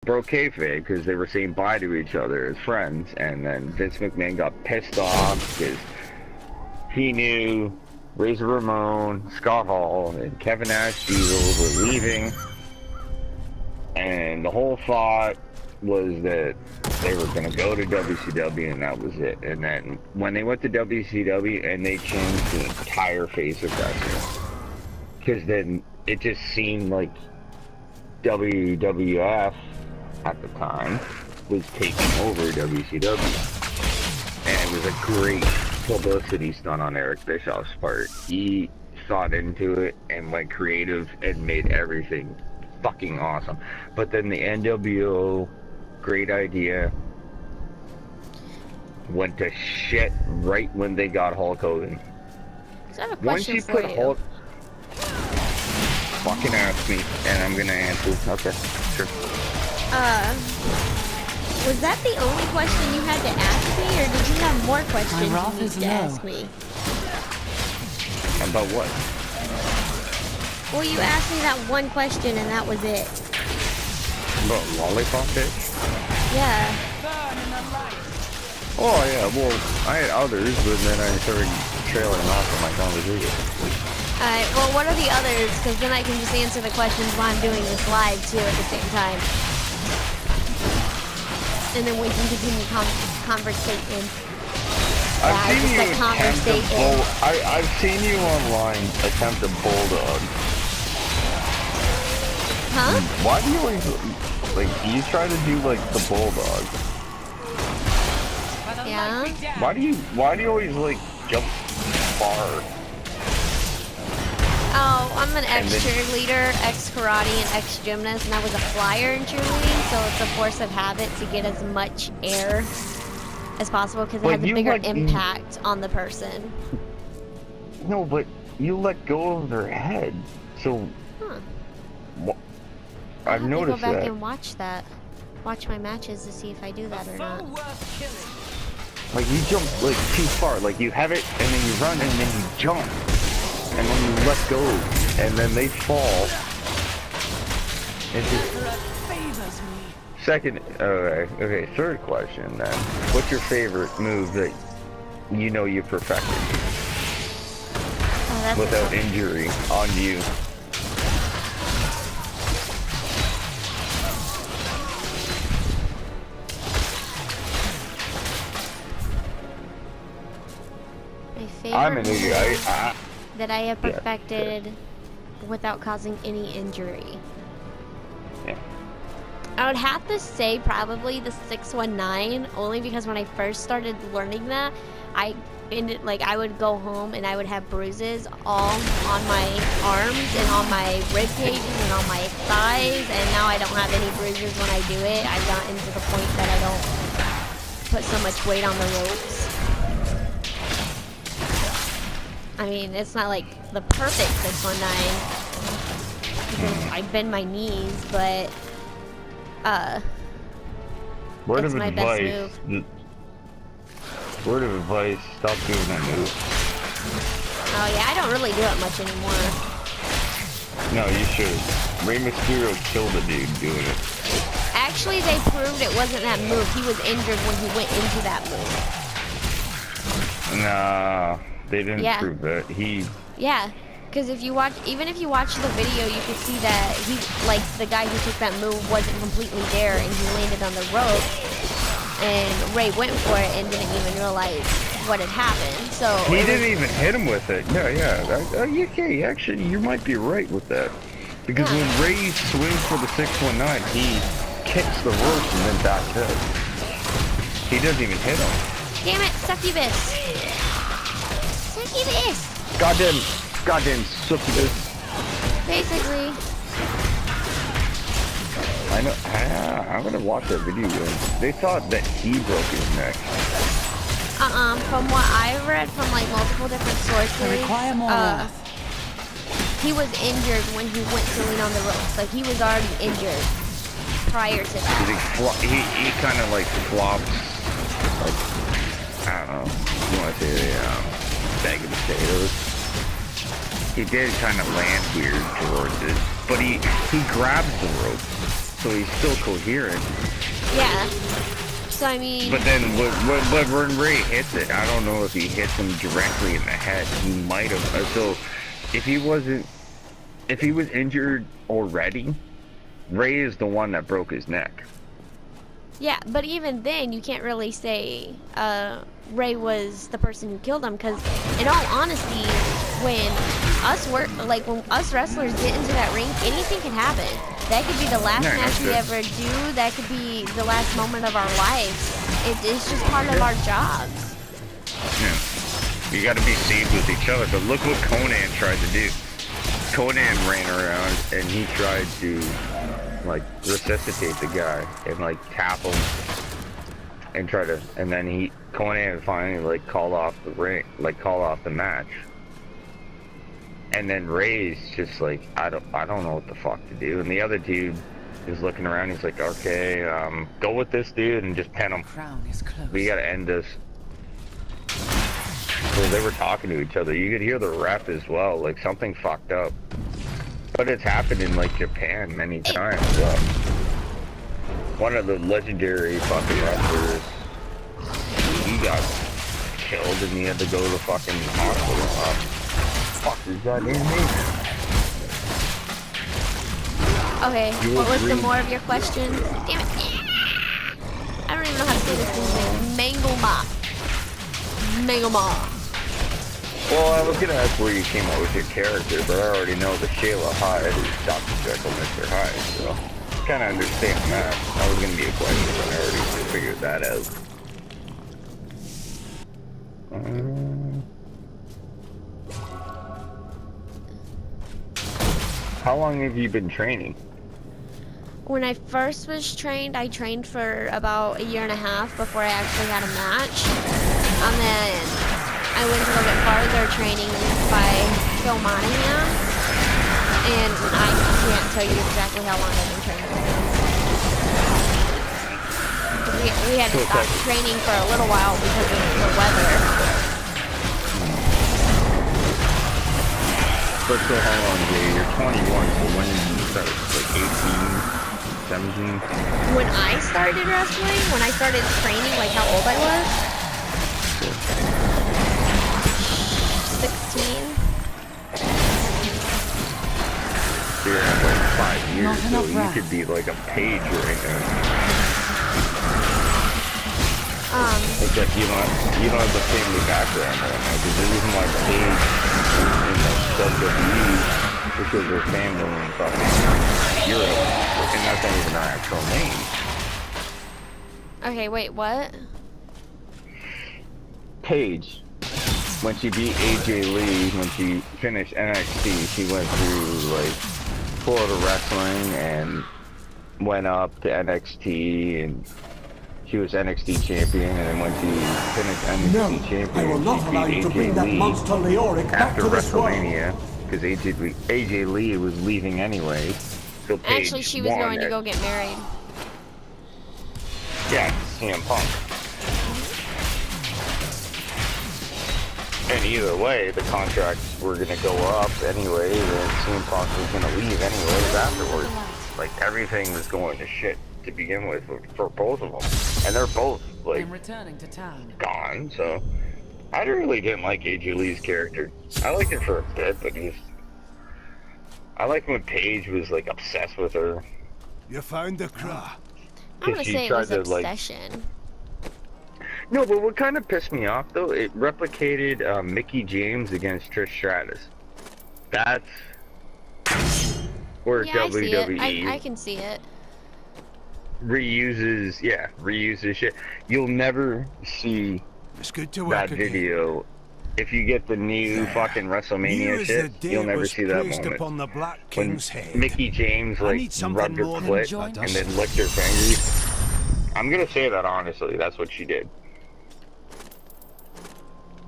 broke kayfabe because they were saying bye to each other as friends, and then Vince McMahon got pissed off because he knew Razor Ramon, Scott Hall, and Kevin Nash Diesel were leaving, and the whole thought was that they were going to go to WCW, and that was it. And then when they went to WCW, and they changed the entire face of wrestling, because then it just seemed like WWF at the time was taking over WCW, and it was a great publicity stunt on Eric Bischoff's part. He thought into it and went creative and made everything fucking awesome. But then the NWO, great idea, went to shit right when they got Hulk Hogan. So I have a question for you. Hulk, fucking ask me, and I'm gonna answer. Okay, sure. Was that the only question you had to ask me, or did you have more questions you need to ask me? About what? Well, you asked me that one question, and that was it. About lollipop bitch? Yeah. Oh yeah, well, I had others, but then I started trailing off on my conversation. Alright, well, what are the others? Because then I can just answer the questions while I'm doing this live, too, at the same time. And then we can continue conversating. I've seen you online attempt a bulldog. Huh? Why do you always, like, you try to do, like, the bulldog? Yeah? Why do you always, like, jump far? Oh, I'm an ex-cheerleader, ex-karate, and ex-gymnast, and I was a flyer in cheerleading, so it's a force of habit to get as much air as possible because it has a bigger impact on the person. No, but you let go of their head, so... Huh. I've noticed that. Go back and watch my matches to see if I do that or not. Like, you jump, like, too far. Like, you have it, and then you run, and then you jump. And then you let go, and then they fall. Second, okay, third question then. What's your favorite move that you know you perfected? Without injury on you? My favorite move that I have perfected without causing any injury. Yeah. I would have to say probably the 619, only because when I first started learning that, I would go home and I would have bruises all on my arms and on my rib cages and on my thighs, and now I don't have any bruises when I do it. I've gotten to the point that I don't put so much weight on the ropes. I mean, it's not like the perfect 619 because I bend my knees, but it's my best move. Word of advice, stop doing that move. Oh yeah, I don't really do it much anymore. No, you should. Rey Mysterio killed a dude doing it. Actually, they proved it wasn't that move. He was injured when he went into that move. Nah. They didn't prove that. Yeah, because if you watch the video, you can see that the guy who took that move wasn't completely there, and he landed on the rope, and Ray went for it and didn't even realize what had happened. So he didn't even hit him with it. Yeah. Okay, actually, you might be right with that, because when Ray swings for the 619, he kicks the rope and then backs out. He doesn't even hit him. Damn it, succubus! Goddamn succubus. Basically. I know. I'm gonna watch that video. They thought that he broke his neck. From what I've read from like multiple different sources, he was injured when he went to lean on the ropes. Like he was already injured prior to that. He kind of like flopped. Like, I don't know. You want to say bag of potatoes. He did kind of land weird towards it, but he grabs the rope so he's still coherent. Yeah. So I mean. But then when Ray hits it, I don't know if he hits him directly in the head. He might have. So if he was injured already, Ray is the one that broke his neck. Yeah, but even then, you can't really say Ray was the person who killed him, because in all honesty, when us wrestlers get into that ring, anything can happen. That could be the last match we ever do. That could be the last moment of our lives. It's just part of our jobs. Yeah. You got to be safe with each other. But look what Conan tried to do. Conan ran around and he tried to like resuscitate the guy and like tap him and then Conan finally like called off the ring, like called off the match. And then Ray's just like, I don't know what the fuck to do. And the other dude is looking around. He's like, okay, go with this dude and just pin him. We gotta end this. So they were talking to each other. You could hear the ref as well. Like something fucked up. But it's happened in like Japan many times. One of the legendary fucking wrestlers, he got killed and he had to go to the fucking hospital. Fuck is that name? Okay, what was the more of your question? Damn it. I don't even know how to say this thing's name. Mangoma. Well, I was gonna ask where you came up with your character, but I already know that Shayla Hyde is Dr. Jekyll, Mr. Hyde, so kinda understand that. That was gonna be a question, but I already figured that out. How long have you been training? When I first was trained, I trained for about 1.5 years before I actually had a match. And then I went a little bit farther training by Phil Monahan. And I can't tell you exactly how long I've been training with him. We had to stop training for a little while because of the weather. But so how long, Jay? You're 21, so when did you start? Like 18, 17? When I started wrestling, when I started training, like how old I was? 16. So you're at like 5 years, so you could be like a page right now. It's like you don't have the family background right now, because the reason why Paige in the WWE is because her family in fucking Europe, and that's not even her actual name. Okay, wait, what? Paige, when she beat AJ Lee, when she finished NXT, she went through like Florida Wrestling and went up to NXT, and she was NXT champion, and then when she finished NXT champion, I will not allow you to bring that monster Leoric back to this world. After WrestleMania, because AJ Lee was leaving anyway. So Paige Actually, she was going to go get married. Yeah, CM Punk. And either way, the contracts were going to go up anyway, and CM Punk was going to leave anyways afterwards. Like, everything was going to shit to begin with for both of them. And they're both, like, returning to town. Gone, so... I really didn't like AJ Lee's character. I liked it for a bit, but I liked when Paige was, like, obsessed with her. You found the cra. I'm gonna say it was obsession. No, but what kind of pissed me off, though, it replicated Mickie James against Trish Stratus. That's where WWE... I can see it. Reuses shit. You'll never see it's good to work that video. If you get the new fucking WrestleMania shit, you'll never see that moment. Upon the Black When King's head. Mickie James like rubbed her clit and then licked her fingers. I'm gonna say that honestly, that's what she did.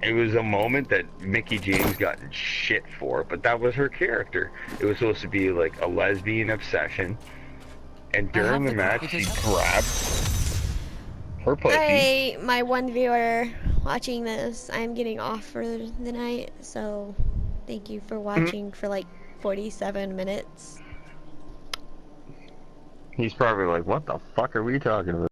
It was a moment that Mickie James got in shit for, but that was her character. It was supposed to be like a lesbian obsession. And during the match, she grabbed her pussy. Hey, my one viewer watching this, I'm getting off for the night, so thank you for watching for like 47 minutes. He's probably like, what the fuck are we talking about?